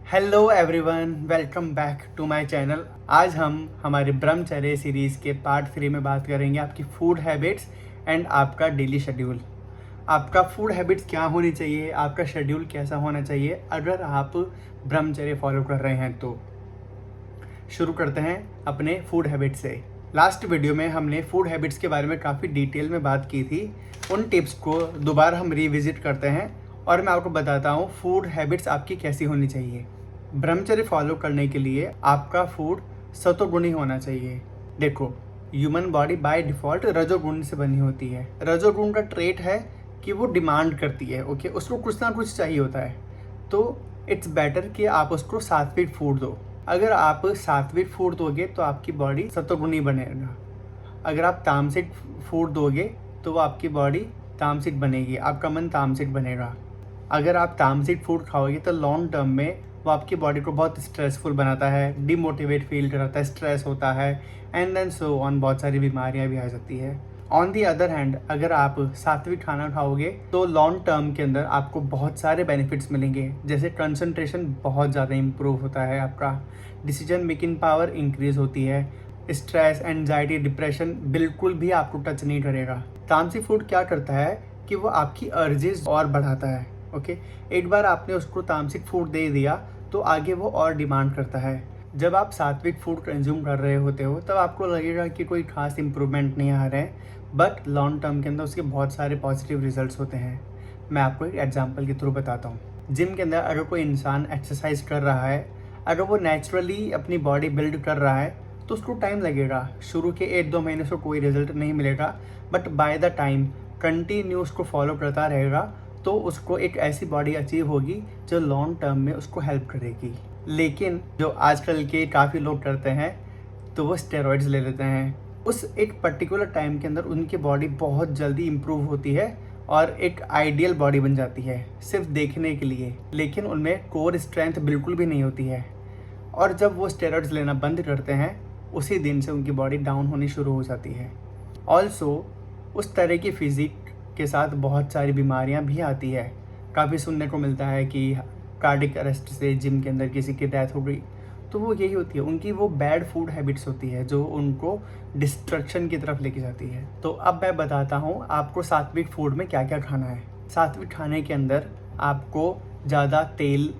Hello everyone, welcome back to my channel. आज हम हमारे ब्रह्मचर्य सीरीज़ के पार्ट 3 में बात करेंगे आपकी फूड हैबिट्स एंड आपका डेली शेड्यूल। आपका फूड हैबिट्स क्या होनी चाहिए, आपका शेड्यूल कैसा होना चाहिए अगर आप ब्रह्मचर्य फॉलो कर रहे हैं। तो शुरू करते हैं अपने फूड हैबिट्स से। लास्ट वीडियो में हमने फूड हैबिट्स के बारे में काफ़ी डिटेल में बात की थी। उन टिप्स को दोबारा हम रिविजिट करते हैं और मैं आपको बताता हूँ फूड हैबिट्स आपकी कैसी होनी चाहिए। ब्रह्मचर्य फॉलो करने के लिए आपका फूड सतोगुणी होना चाहिए। देखो, ह्यूमन बॉडी बाय डिफ़ॉल्ट रजोगुण से बनी होती है। रजोगुण का ट्रेट है कि वो डिमांड करती है, ओके, उसको कुछ ना कुछ चाहिए होता है। तो इट्स बेटर कि आप उसको सात्विक फूड दो। अगर आप सात्विक फूड दोगे तो आपकी बॉडी सतोगुणी बनेगा। अगर आप तामसिक फूड दोगे तो वो आपकी बॉडी तामसिक बनेगी, आपका मन तामसिक बनेगा। अगर आप तामसिक फूड खाओगे तो लॉन्ग टर्म में वो आपकी बॉडी को बहुत स्ट्रेसफुल बनाता है, डिमोटिवेट फील कराता है, स्ट्रेस होता है एंड देन सो ऑन, बहुत सारी बीमारियां भी आ जाती है। ऑन दी अदर हैंड, अगर आप सात्विक खाना खाओगे तो लॉन्ग टर्म के अंदर आपको बहुत सारे बेनिफिट्स मिलेंगे। जैसे कंसंट्रेशन बहुत ज़्यादा इंप्रूव होता है, आपका डिसीजन मेकिंग पावर इंक्रीज होती है, स्ट्रेस, एंजाइटी, डिप्रेशन बिल्कुल भी आपको टच नहीं करेगा। तामसिक फूड क्या करता है कि वो आपकी अर्जेस और बढ़ाता है, ओके। एक बार आपने उसको तामसिक फूड दे दिया तो आगे वो और डिमांड करता है। जब आप सात्विक फूड कंज्यूम कर रहे होते हो तब आपको लगेगा कि कोई खास इंप्रूवमेंट नहीं आ रहा है, बट लॉन्ग टर्म के अंदर उसके बहुत सारे पॉजिटिव रिजल्ट्स होते हैं। मैं आपको एक एग्जांपल के थ्रू बताता हूँ। जिम के अंदर अगर कोई इंसान एक्सरसाइज कर रहा है, अगर वो नेचुरली अपनी बॉडी बिल्ड कर रहा है तो उसको टाइम लगेगा। शुरू के 1-2 महीने से कोई रिजल्ट नहीं मिलेगा, but by the time continue उसको फॉलो करता रहेगा तो उसको एक ऐसी बॉडी अचीव होगी जो लॉन्ग टर्म में उसको हेल्प करेगी। लेकिन जो आजकल के काफ़ी लोग करते हैं तो वो स्टेरॉइड्स ले लेते हैं। उस एक पर्टिकुलर टाइम के अंदर उनकी बॉडी बहुत जल्दी इम्प्रूव होती है और एक आइडियल बॉडी बन जाती है सिर्फ देखने के लिए, लेकिन उनमें कोर स्ट्रेंथ बिल्कुल भी नहीं होती है। और जब वो स्टेरॉइड्स लेना बंद करते हैं उसी दिन से उनकी बॉडी डाउन होनी शुरू हो जाती है। ऑल्सो उस तरह की फिजिक के साथ बहुत सारी बीमारियां भी आती है। काफ़ी सुनने को मिलता है कि कार्डिक अरेस्ट से जिम के अंदर किसी की डेथ हो गई, तो वो यही होती है, उनकी वो बैड फूड हैबिट्स होती है जो उनको डिस्ट्रक्शन की तरफ लेके जाती है। तो अब मैं बताता हूँ आपको सात्विक फूड में क्या क्या खाना है। सात्विक खाने के अंदर आपको ज़्यादा तेल,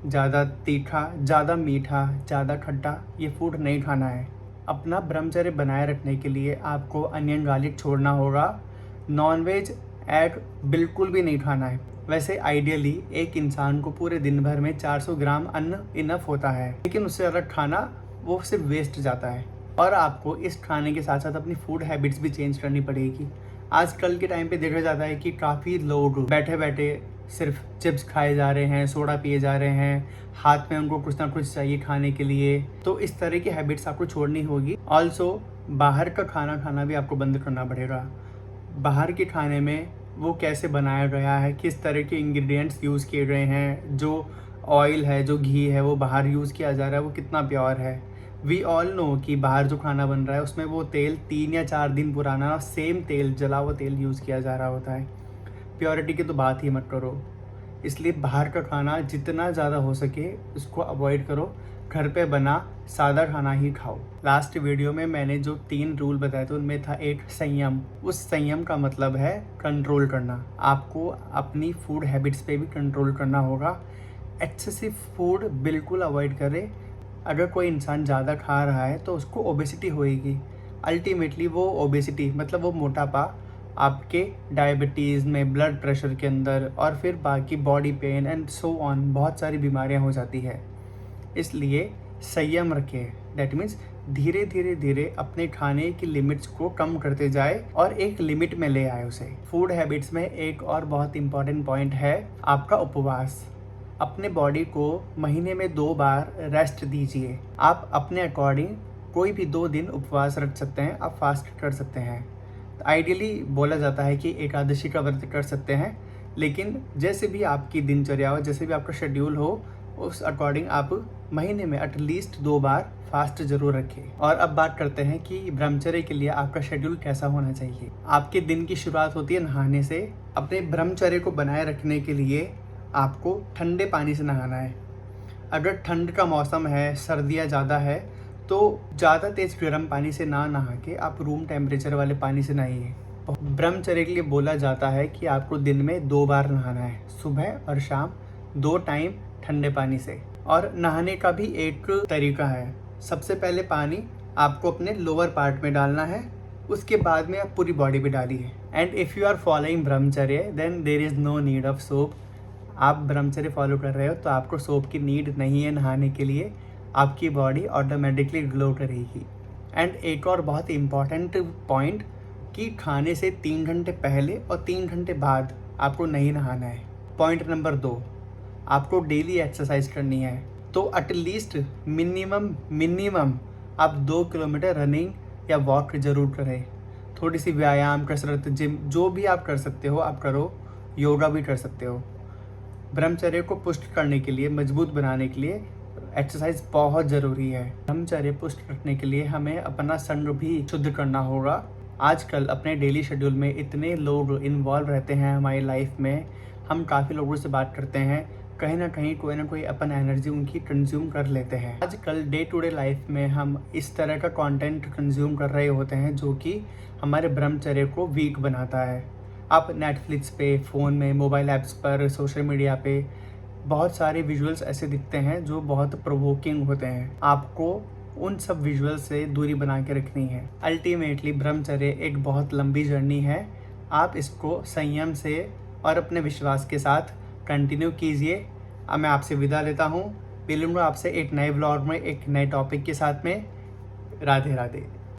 ज़्यादा तीखा, ज़्यादा मीठा, ज़्यादा खट्टा ये फूड नहीं खाना है। अपना ब्रह्मचर्य बनाए रखने के लिए आपको अनियन गार्लिक छोड़ना होगा। नॉनवेज एग बिल्कुल भी नहीं खाना है। वैसे आइडियली एक इंसान को पूरे दिन भर में 400 ग्राम अन्न इनफ होता है, लेकिन उससे ज़्यादा खाना वो सिर्फ वेस्ट जाता है। और आपको इस खाने के साथ साथ अपनी फूड हैबिट्स भी चेंज करनी पड़ेगी। आजकल के टाइम पे देखा जाता है कि काफ़ी लोग बैठे बैठे सिर्फ चिप्स खाए जा रहे हैं, सोडा पिए जा रहे हैं, हाथ में उनको कुछ ना कुछ चाहिए खाने के लिए। तो इस तरह की हैबिट्स आपको छोड़नी होगी। ऑल्सो बाहर का खाना खाना भी आपको बंद करना पड़ेगा। बाहर के खाने में वो कैसे बनाया गया है, किस तरह के इंग्रेडिएंट्स यूज़ किए गए हैं, जो ऑयल है, जो घी है वो बाहर यूज़ किया जा रहा है वो कितना प्योर है। वी ऑल नो कि बाहर जो खाना बन रहा है उसमें वो तेल 3 या 4 दिन पुराना सेम तेल, जला हुआ तेल यूज़ किया जा रहा होता है। प्योरिटी की तो बात ही मत करो। इसलिए बाहर का खाना जितना ज़्यादा हो सके उसको अवॉइड करो। घर पे बना सादा खाना ही खाओ। लास्ट वीडियो में मैंने जो 3 रूल बताए थे उनमें था एक संयम। उस संयम का मतलब है कंट्रोल करना। आपको अपनी फूड हैबिट्स पे भी कंट्रोल करना होगा। एक्सेसिव फूड बिल्कुल अवॉइड करें। अगर कोई इंसान ज़्यादा खा रहा है तो उसको ओबेसिटी होएगी। अल्टीमेटली वो ओबेसिटी मतलब वो मोटापा आपके डायबिटीज़ में, ब्लड प्रेशर के अंदर और फिर बाकी body pain and so on बहुत सारी बीमारियां हो जाती है। इसलिए संयम रखें। दैट मीन्स धीरे धीरे धीरे अपने खाने की लिमिट्स को कम करते जाए और एक लिमिट में ले आए उसे। फूड हैबिट्स में एक और बहुत इंपॉर्टेंट पॉइंट है आपका उपवास। अपने बॉडी को महीने में 2 बार रेस्ट दीजिए। आप अपने अकॉर्डिंग कोई भी 2 दिन उपवास रख सकते हैं, आप फास्ट कर सकते हैं। आइडियली बोला जाता है कि एकादशी का व्रत कर सकते हैं, लेकिन जैसे भी आपकी दिनचर्या हो, जैसे भी आपका शेड्यूल हो, उस अकॉर्डिंग आप महीने में एटलीस्ट 2 बार फास्ट जरूर रखें। और अब बात करते हैं कि ब्रह्मचर्य के लिए आपका शेड्यूल कैसा होना चाहिए। आपके दिन की शुरुआत होती है नहाने से। अपने ब्रह्मचर्य को बनाए रखने के लिए आपको ठंडे पानी से नहाना है। अगर ठंड का मौसम है, सर्दियाँ ज़्यादा है, तो ज़्यादा तेज़ गर्म पानी से ना नहा के आप रूम टेम्परेचर वाले पानी से नहाइए। ब्रह्मचर्य के लिए बोला जाता है कि आपको दिन में 2 बार नहाना है, सुबह और शाम 2 टाइम ठंडे पानी से। और नहाने का भी एक तरीका है। सबसे पहले पानी आपको अपने लोअर पार्ट में डालना है, उसके बाद में आप पूरी बॉडी पे डालिए। And if you are following brahmacharya then there is no need of soap. आप ब्रह्मचर्य फॉलो कर रहे हो तो आपको सोप की नीड नहीं है नहाने के लिए, आपकी बॉडी ऑटोमेटिकली ग्लो करेगी। एंड एक और बहुत इम्पॉर्टेंट पॉइंट कि खाने से 3 घंटे पहले और 3 घंटे बाद आपको नहीं नहाना है। पॉइंट नंबर 2, आपको डेली एक्सरसाइज करनी है। तो एटलीस्ट मिनिमम आप 2 किलोमीटर रनिंग या वॉक ज़रूर करें। थोड़ी सी व्यायाम, कसरत, जिम, जो भी आप कर सकते हो आप करो। योगा भी कर सकते हो। ब्रह्मचर्य को पुष्ट करने के लिए, मजबूत बनाने के लिए एक्सरसाइज बहुत ज़रूरी है। ब्रह्मचर्य पुष्ट करने के लिए हमें अपना संग भी शुद्ध करना होगा। आजकल अपने डेली शेड्यूल में इतने लोग इन्वॉल्व रहते हैं हमारी लाइफ में, हम काफ़ी लोगों से बात करते हैं, कहीं ना कहीं कोई ना कोई अपन एनर्जी उनकी कंज्यूम कर लेते हैं। आजकल डे टू डे लाइफ में हम इस तरह का कंटेंट कंज्यूम कर रहे होते हैं जो कि हमारे ब्रह्मचर्य को वीक बनाता है। आप नेटफ्लिक्स पे, फ़ोन में, मोबाइल ऐप्स पर, सोशल मीडिया पे बहुत सारे विजुअल्स ऐसे दिखते हैं जो बहुत प्रोवोकिंग होते हैं। आपको उन सब विजुअल से दूरी बना के रखनी है। अल्टीमेटली ब्रह्मचर्य एक बहुत लंबी जर्नी है। आप इसको संयम से और अपने विश्वास के साथ कंटिन्यू कीजिए। अब मैं आपसे विदा लेता हूँ। मिलूंगा आपसे एक नए ब्लॉग में एक नए टॉपिक के साथ में। राधे राधे।